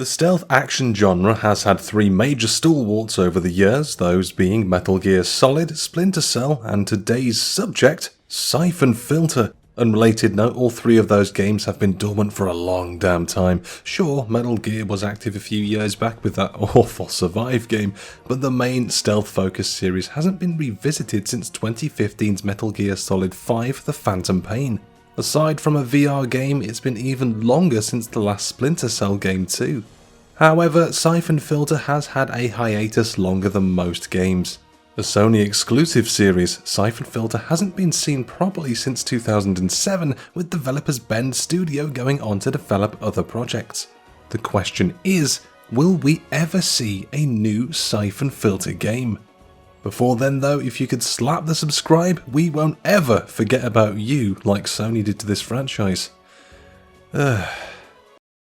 The stealth action genre has had three major stalwarts over the years, those being Metal Gear Solid, Splinter Cell, and today's subject, Syphon Filter. Unrelated note, all three of those games have been dormant for a long damn time. Sure, Metal Gear was active a few years back with that awful Survive game, but the main stealth-focused series hasn't been revisited since 2015's Metal Gear Solid 5: The Phantom Pain. Aside from a VR game, it's been even longer since the last Splinter Cell game too. However, Syphon Filter has had a hiatus longer than most games. A Sony exclusive series, Syphon Filter hasn't been seen properly since 2007, with developers Bend Studio going on to develop other projects. The question is, will we ever see a new Syphon Filter game? Before then though, if you could slap the subscribe, we won't ever forget about you like Sony did to this franchise.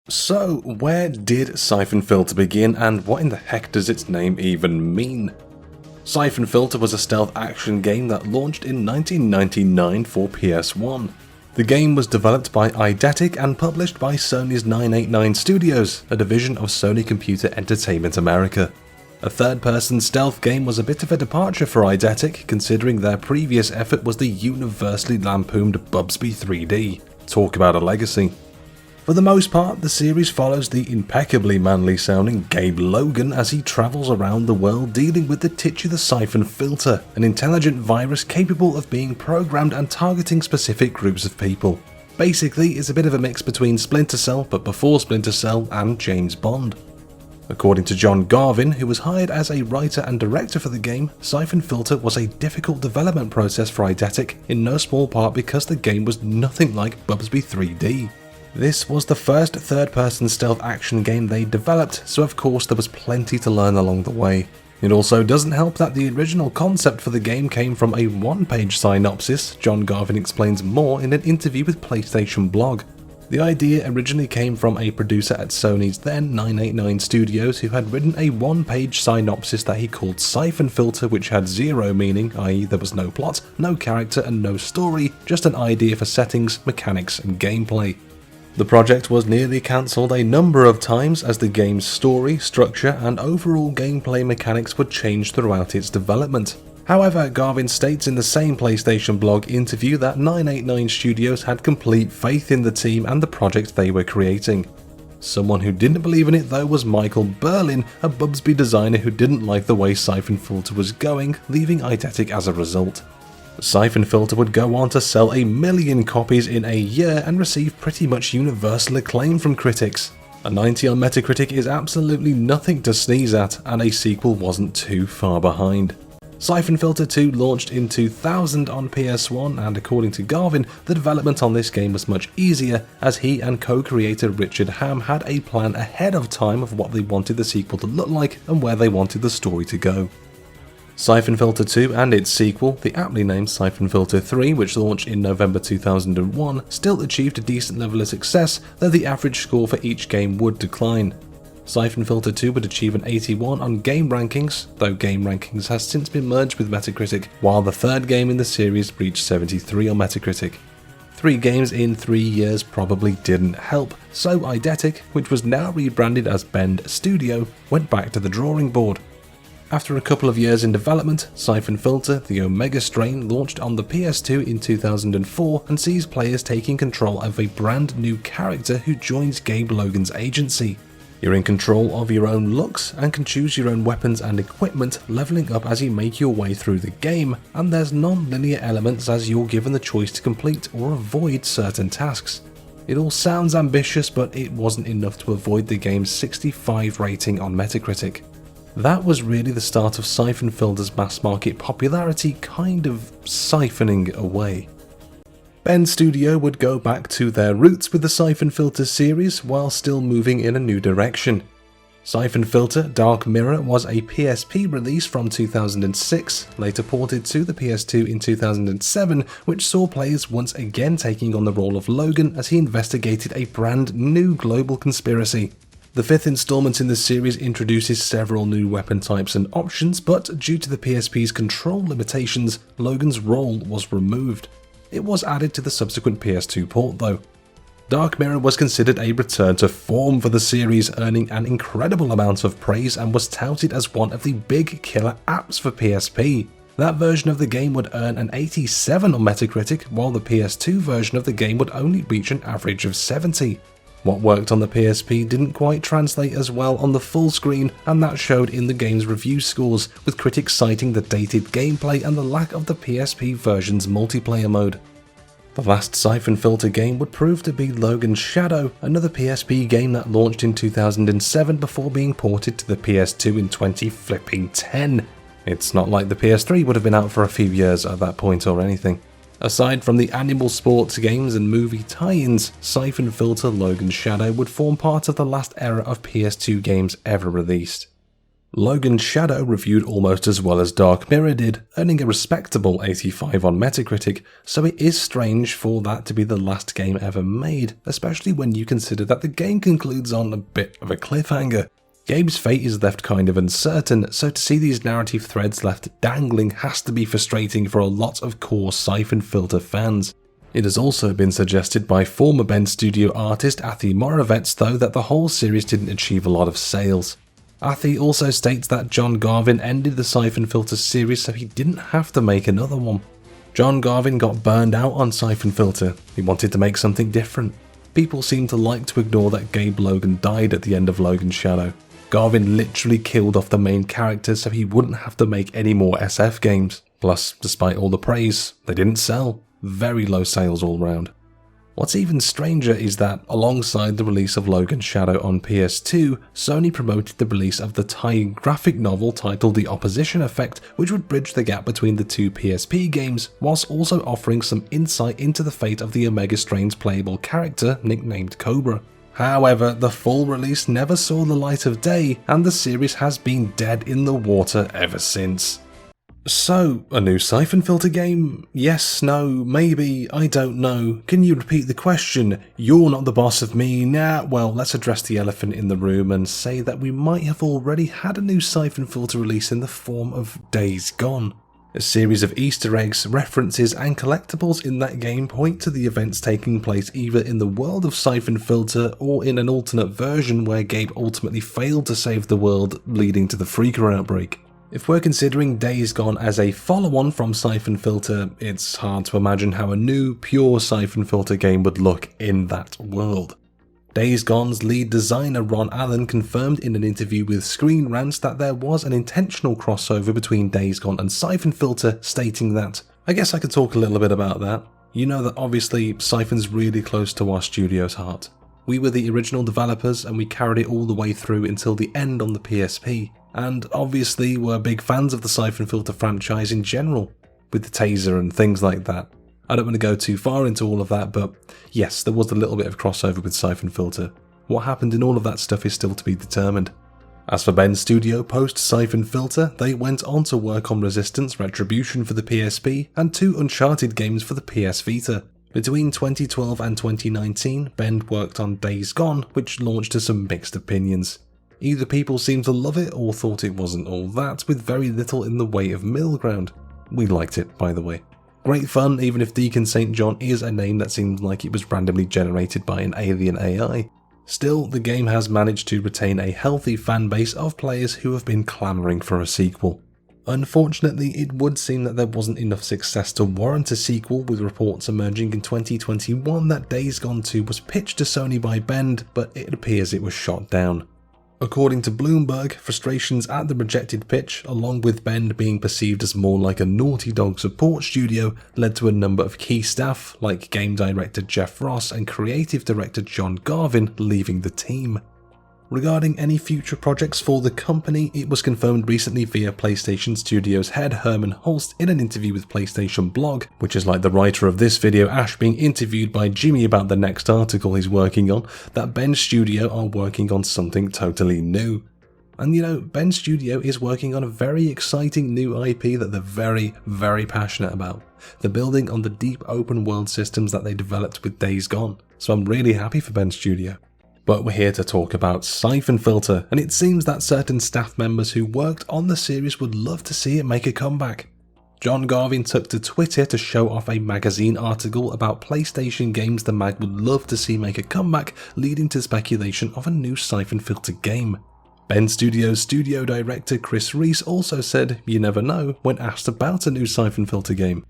So, where did Syphon Filter begin, and what in the heck does its name even mean? Syphon Filter was a stealth action game that launched in 1999 for PS1. The game was developed by Eidetic and published by Sony's 989 Studios, a division of Sony Computer Entertainment America. A third-person stealth game was a bit of a departure for Eidetic, considering their previous effort was the universally lampooned Bubsby 3D. Talk about a legacy. For the most part, the series follows the impeccably manly-sounding Gabe Logan as he travels around the world dealing with the titular Syphon Filter, an intelligent virus capable of being programmed and targeting specific groups of people. Basically, it's a bit of a mix between Splinter Cell, but before Splinter Cell, and James Bond. According to John Garvin, who was hired as a writer and director for the game, Syphon Filter was a difficult development process for Eidetic, in no small part because the game was nothing like Bubsby 3D. This was the first third-person stealth action game they developed, so of course there was plenty to learn along the way. It also doesn't help that the original concept for the game came from a one-page synopsis. John Garvin explains more in an interview with PlayStation Blog. The idea originally came from a producer at Sony's then 989 Studios who had written a one-page synopsis that he called Syphon Filter, which had zero meaning, i.e. there was no plot, no character and no story, just an idea for settings, mechanics and gameplay. The project was nearly cancelled a number of times as the game's story, structure and overall gameplay mechanics would change throughout its development. However, Garvin states in the same PlayStation Blog interview that 989 Studios had complete faith in the team and the project they were creating. Someone who didn't believe in it though was Michael Berlin, a Bubsby designer who didn't like the way Syphon Filter was going, leaving Eidetic as a result. Syphon Filter would go on to sell 1 million copies in a year and receive pretty much universal acclaim from critics. A 90 on Metacritic is absolutely nothing to sneeze at, and a sequel wasn't too far behind. Syphon Filter 2 launched in 2000 on PS1, and according to Garvin, the development on this game was much easier as he and co-creator Richard Ham had a plan ahead of time of what they wanted the sequel to look like and where they wanted the story to go. Syphon Filter 2 and its sequel, the aptly named Syphon Filter 3, which launched in November 2001, still achieved a decent level of success, though the average score for each game would decline. Syphon Filter 2 would achieve an 81 on Game Rankings, though Game Rankings has since been merged with Metacritic, while the third game in the series reached 73 on Metacritic. 3 games in 3 years probably didn't help, so Eidetic, which was now rebranded as Bend Studio, went back to the drawing board. After a couple of years in development, Syphon Filter, the Omega strain, launched on the PS2 in 2004 and sees players taking control of a brand new character who joins Gabe Logan's agency. You're in control of your own looks and can choose your own weapons and equipment, leveling up as you make your way through the game, and there's non-linear elements as you're given the choice to complete or avoid certain tasks. It all sounds ambitious, but it wasn't enough to avoid the game's 65 rating on Metacritic. That was really the start of Syphon Filter's mass market popularity kind of siphoning away. Bend Studio would go back to their roots with the Syphon Filter series while still moving in a new direction. Syphon Filter Dark Mirror was a PSP release from 2006, later ported to the PS2 in 2007, which saw players once again taking on the role of Logan as he investigated a brand new global conspiracy. The 5th installment in the series introduces several new weapon types and options, but due to the PSP's control limitations, Logan's role was removed. It was added to the subsequent PS2 port though. Dark Mirror was considered a return to form for the series, earning an incredible amount of praise and was touted as one of the big killer apps for PSP. That version of the game would earn an 87 on Metacritic, while the PS2 version of the game would only reach an average of 70. What worked on the PSP didn't quite translate as well on the full screen, and that showed in the game's review scores, with critics citing the dated gameplay and the lack of the PSP version's multiplayer mode. The last Syphon Filter game would prove to be Logan's Shadow, another PSP game that launched in 2007 before being ported to the PS2 in 2010. It's not like the PS3 would have been out for a few years at that point or anything. Aside from the animal sports games and movie tie-ins, Syphon Filter Logan's Shadow would form part of the last era of PS2 games ever released. Logan's Shadow reviewed almost as well as Dark Mirror did, earning a respectable 85 on Metacritic, so it is strange for that to be the last game ever made, especially when you consider that the game concludes on a bit of a cliffhanger. Gabe's fate is left kind of uncertain, so to see these narrative threads left dangling has to be frustrating for a lot of core Syphon Filter fans. It has also been suggested by former Bend Studio artist Athy Moravec though that the whole series didn't achieve a lot of sales. Athy also states that John Garvin ended the Syphon Filter series so he didn't have to make another one. John Garvin got burned out on Syphon Filter. He wanted to make something different. People seem to like to ignore that Gabe Logan died at the end of Logan's Shadow. Garvin literally killed off the main character so he wouldn't have to make any more SF games. Plus, despite all the praise, they didn't sell. Very low sales all round. What's even stranger is that, alongside the release of Logan's Shadow on PS2, Sony promoted the release of the tie-in graphic novel titled The Opposition Effect, which would bridge the gap between the two PSP games, whilst also offering some insight into the fate of the Omega Strain's playable character, nicknamed Cobra. However, the full release never saw the light of day, and the series has been dead in the water ever since. So, a new Syphon Filter game? Yes, no, maybe, I don't know. Can you repeat the question? You're not the boss of me, nah, well, let's address the elephant in the room and say that we might have already had a new Syphon Filter release in the form of Days Gone. A series of Easter eggs, references and collectibles in that game point to the events taking place either in the world of Syphon Filter or in an alternate version where Gabe ultimately failed to save the world, leading to the Freaker outbreak. If we're considering Days Gone as a follow-on from Syphon Filter, it's hard to imagine how a new, pure Syphon Filter game would look in that world. Days Gone's lead designer Ron Allen confirmed in an interview with Screen Rant that there was an intentional crossover between Days Gone and Syphon Filter, stating that, I guess I could talk a little bit about that. You know that obviously Syphon's really close to our studio's heart. We were the original developers and we carried it all the way through until the end on the PSP. And obviously we're big fans of the Syphon Filter franchise in general, with the taser and things like that. I don't want to go too far into all of that, but yes, there was a little bit of crossover with Syphon Filter. What happened in all of that stuff is still to be determined. As for Bend Studio post Syphon Filter, they went on to work on Resistance Retribution for the PSP and 2 Uncharted games for the PS Vita. Between 2012 and 2019, Bend worked on Days Gone, which launched to some mixed opinions. Either people seemed to love it or thought it wasn't all that, with very little in the way of middle ground. We liked it, by the way. Great fun, even if Deacon St. John is a name that seems like it was randomly generated by an alien AI. Still, the game has managed to retain a healthy fan base of players who have been clamouring for a sequel. Unfortunately, it would seem that there wasn't enough success to warrant a sequel, with reports emerging in 2021 that Days Gone 2 was pitched to Sony by Bend, but it appears it was shot down. According to Bloomberg, frustrations at the rejected pitch, along with Bend being perceived as more like a Naughty Dog support studio, led to a number of key staff, like game director Jeff Ross and creative director John Garvin, leaving the team. Regarding any future projects for the company, it was confirmed recently via PlayStation Studios head Herman Holst in an interview with PlayStation Blog, which is like the writer of this video Ash being interviewed by Jimmy about the next article he's working on, that Bend Studio are working on something totally new. And you know, Bend Studio is working on a very exciting new IP that they're very, very passionate about. They're building on the deep open world systems that they developed with Days Gone, so I'm really happy for Bend Studio. But we're here to talk about Syphon Filter, and it seems that certain staff members who worked on the series would love to see it make a comeback. John Garvin took to Twitter to show off a magazine article about PlayStation games the mag would love to see make a comeback, leading to speculation of a new Syphon Filter game. Ben Studios studio director Chris Reese also said, "You never know," when asked about a new Syphon Filter game.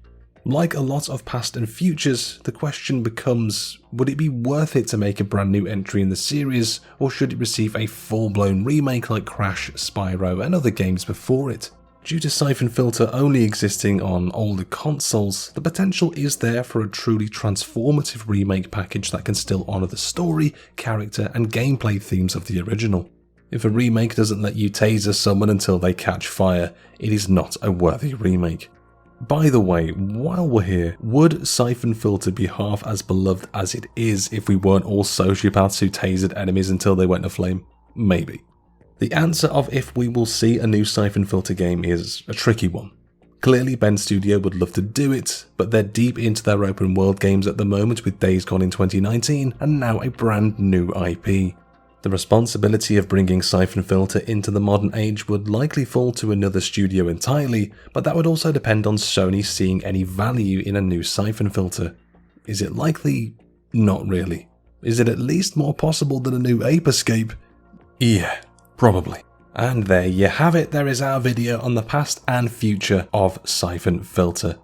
Like a lot of past and futures, the question becomes, would it be worth it to make a brand new entry in the series, or should it receive a full-blown remake like Crash, Spyro and other games before it? Due to Syphon Filter only existing on older consoles, the potential is there for a truly transformative remake package that can still honour the story, character and gameplay themes of the original. If a remake doesn't let you taser someone until they catch fire, it is not a worthy remake. By the way, while we're here, would Syphon Filter be half as beloved as it is if we weren't all sociopaths who tasered enemies until they went aflame? Maybe. The answer of if we will see a new Syphon Filter game is a tricky one. Clearly Ben Studio would love to do it, but they're deep into their open world games at the moment with Days Gone in 2019 and now a brand new IP. The responsibility of bringing Syphon Filter into the modern age would likely fall to another studio entirely, but that would also depend on Sony seeing any value in a new Syphon Filter. Is it likely? Not really. Is it at least more possible than a new Ape Escape? Yeah, probably. And there you have it, there is our video on the past and future of Syphon Filter.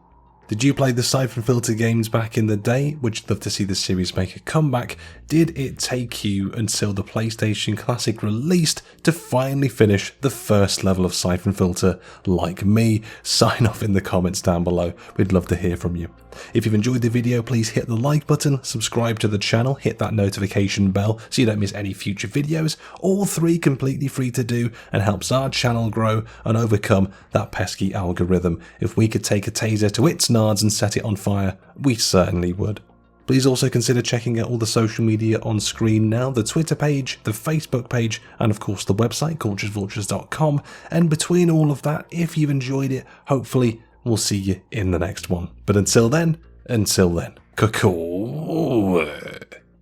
Did you play the Syphon Filter games back in the day? Would you love to see the series make a comeback? Did it take you until the PlayStation Classic released to finally finish the first level of Syphon Filter like me? Sign off in the comments down below, we'd love to hear from you. If you've enjoyed the video, please hit the like button, subscribe to the channel, hit that notification bell so you don't miss any future videos. All three completely free to do and helps our channel grow and overcome that pesky algorithm. If we could take a taser to its nards and set it on fire, we certainly would. Please also consider checking out all the social media on screen now, the Twitter page, the Facebook page, and of course the website, vultures.com. And between all of that, if you've enjoyed it, hopefully we'll see you in the next one. But until then, caw.